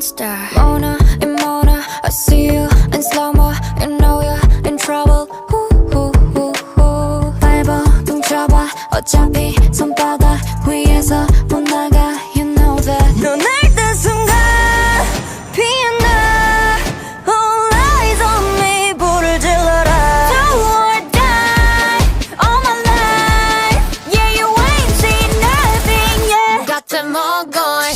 monster. Mona and Mona, I see you in slow-mo. You know you're in trouble. 밟아 뭉쳐봐 어차피 손바닥 위에서 못 나가. You know that. 넌 알던 순간 피어나. All eyes on me. 불을 질러라. Do or die all my life. Yeah, you ain't seen nothing yet. got them all going.